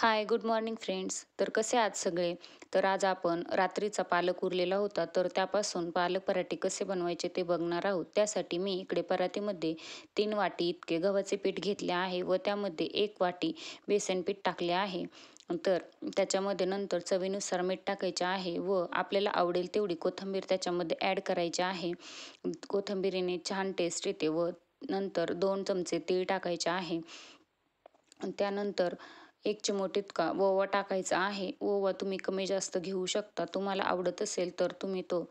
हाय, good morning friends. तर कसे आहात सगळे? तर आज आपण रात्रीचा पालक उरलेला होता, तर त्यापासून पालक पराठे कसे बनवायचे ते बघणार आहोत. त्यासाठी मी इकडे परातीमध्ये 3 वाटी इतके गव्हाचे पीठ घेतले आहे व त्यामध्ये 1 वाटी बेसन पीठ टाकले आहे. तर त्याच्यामध्ये नंतर चवीनुसार मीठ टाकायचे आहे व आपल्याला आवडेल तेवढी कोथिंबीर त्याच्यामध्ये ॲड करायची आहे. कोथिंबीरीने छान टेस्ट येते व नंतर 2 चमचे तीळ टाकायचे आहे. त्यानंतर 1 चिमूट इतका ओवा टाकायचा आहे. ओवा तुम्ही कमी जास्त घेऊ शकता. तुम्हाला आवडत असेल तर तुम्ही तो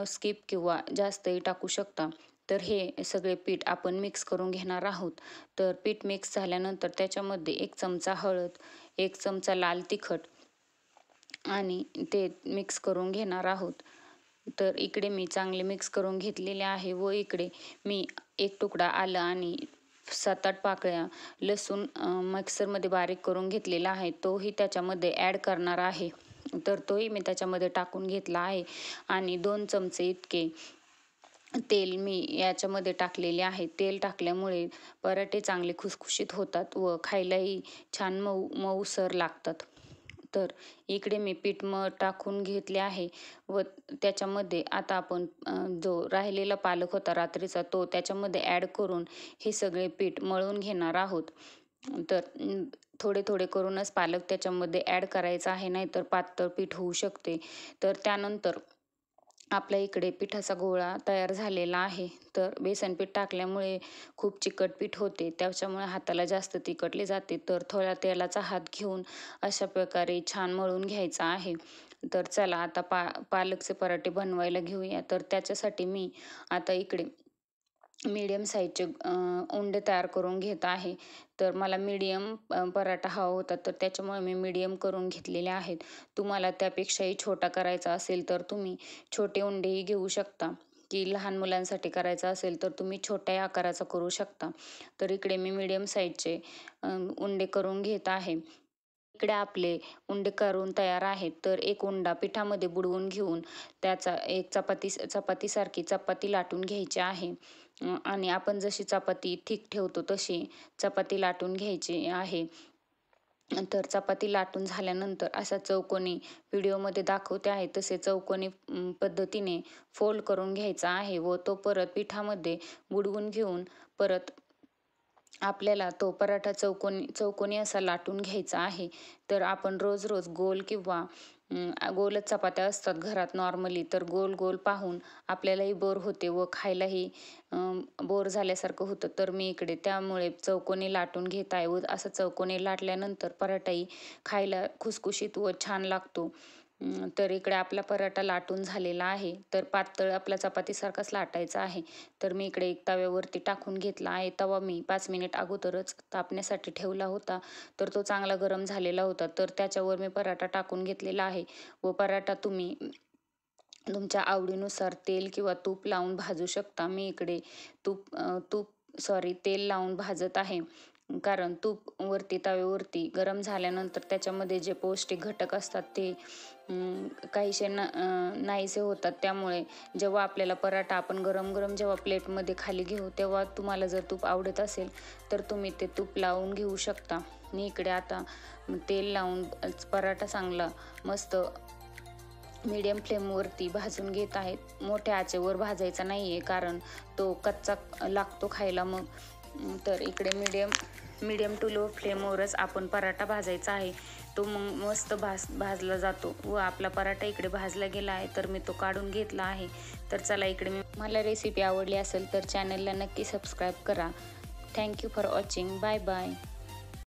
स्किप किंवा जास्तही टाकू शकता. तर हे सगळे पीठ आपण मिक्स करून घेणार आहोत. तर पीठ मिक्स झाल्यानंतर त्याच्यामध्ये 1 चमचा हळद, 1 चमचा लाल तिखट आणि ते मिक्स करून घेणार आहोत. तर इकडे मी चांगले मिक्स करून घेतलेले आहे व इकडे मी 1 तुकडा आलं आणि 7-8 पाकळ्या लसूण मिक्सरमध्ये बारीक करून घेतलेला आहे. तोही त्याच्यामध्ये ॲड करणार आहे. तर तोही मी त्याच्यामध्ये टाकून घेतला आहे आणि 2 चमचे इतके तेल मी याच्यामध्ये टाकलेले आहे. तेल टाकल्यामुळे पराठे चांगले खुसखुशीत होतात व खायलाही छान मऊसर लागतात. तर इकडे मी पीठ टाकून घेतले आहे व त्याच्यामध्ये आता आपण जो राहिलेला पालक होता रात्रीचा तो त्याच्यामध्ये ॲड करून हे सगळे पीठ मळून घेणार आहोत. तर थोडे थोडे करूनच पालक त्याच्यामध्ये ॲड करायचा आहे, नाहीतर पातळ पीठ होऊ शकते. तर त्यानंतर आपल्या इकडे पिठाचा गोळा तयार झालेला आहे. तर बेसन पीठ टाकल्यामुळे खूप चिकट पीठ होते, त्याच्यामुळे हाताला जास्त चिकटले जाते. तर थोड्या तेलाचा हात घेऊन अशा प्रकारे छान मळून घ्यायचा आहे. तर चला आता पालकचे पराठे बनवायला घेऊया. तर त्याच्यासाठी मी आता इकडे मीडियम साईजचे उंडे तयार करून घेत आहे. तर मला मीडियम पराठा हवा होता, तर त्याच्यामुळे मी मीडियम करून घेतलेले आहेत. तुम्हाला त्यापेक्षाही छोटा करायचा असेल तर तुम्ही छोटे उंडेही घेऊ शकता, की लहान मुलांसाठी करायचा असेल तर तुम्ही छोट्या आकाराचा करू शकता. तर इकडे मी मीडियम साईजचे उंडे करून घेत आहे. इकडे आपले उंडे करून तयार आहेत. तर एक उंडा पिठामध्ये बुडवून घेऊन त्याचा एक चपातीसारखी चपाती लाटून घ्यायची आहे. आणि आपण जशी चपाती थिक ठेवतो तशी चपाती लाटून घ्यायची आहे. तर चपाती लाटून झाल्यानंतर असा चौकोनी व्हिडिओमध्ये दाखवते आहे तसे चौकोनी पद्धतीने फोल्ड करून घ्यायचा आहे व तो परत पिठामध्ये बुडवून घेऊन परत आपल्याला तो पराठा चौकोनी चौकोनी असा लाटून घ्यायचा आहे. तर आपण रोज रोज गोल किंवा गोलच चपात्या असतात घरात नॉर्मली, तर गोल गोल पाहून आपल्यालाही बोर होते व खायलाही बोर झाल्यासारखं होतं. तर मी इकडे त्यामुळे चौकोनी लाटून घेत आहे व असं चौकोनी लाटल्यानंतर पराठाही खायला खुसखुशीत व छान लागतो. तर इकडे आपला पराठा लाटून झालेला आहे. तर पातळ आपला चपातीसारखाच लाटायचा आहे. तर मी इकडे एक तव्यावरती टाकून घेतला आहे. तवा मी 5 मिनिट अगोदरच तापण्यासाठी ठेवला होता. तर तो चांगला गरम झालेला होता. तर त्याच्यावर मी पराठा टाकून घेतलेला आहे व पराठा तुम्ही तुमच्या आवडीनुसार तेल किंवा तूप लावून भाजू शकता. मी इकडे तेल लावून भाजत आहे. कारण तूप तव्यावरती गरम झाल्यानंतर त्याच्यामध्ये जे पौष्टिक घटक असतात ते काहीसे नाहीसे होतात. त्यामुळे जेव्हा आपल्याला पराठा आपण गरम गरम जेव्हा प्लेटमध्ये खाली घेऊ तेव्हा तुम्हाला जर तूप आवडत असेल तर तुम्ही ते तूप लावून घेऊ शकता. मी इकडे आता तेल लावून पराठा चांगला मस्त मीडियम फ्लेमवरती भाजून घेत आहेत. मोठ्या आचेवर भाजायचा नाही आहे, कारण तो कच्चा लागतो खायला मग. तर इकडे मीडियम टू लो फ्लेमवरच आपण पराठा भाजायचा आहे. तो मग मस्त भाजला जातो व आपला पराठा इकडे भाजला गेला आहे. तर मी तो काढून घेतला आहे. तर चला इकडे मला रेसिपी आवडली असेल तर चॅनलला नक्की सबस्क्राईब करा. Thank you for watching. Bye bye.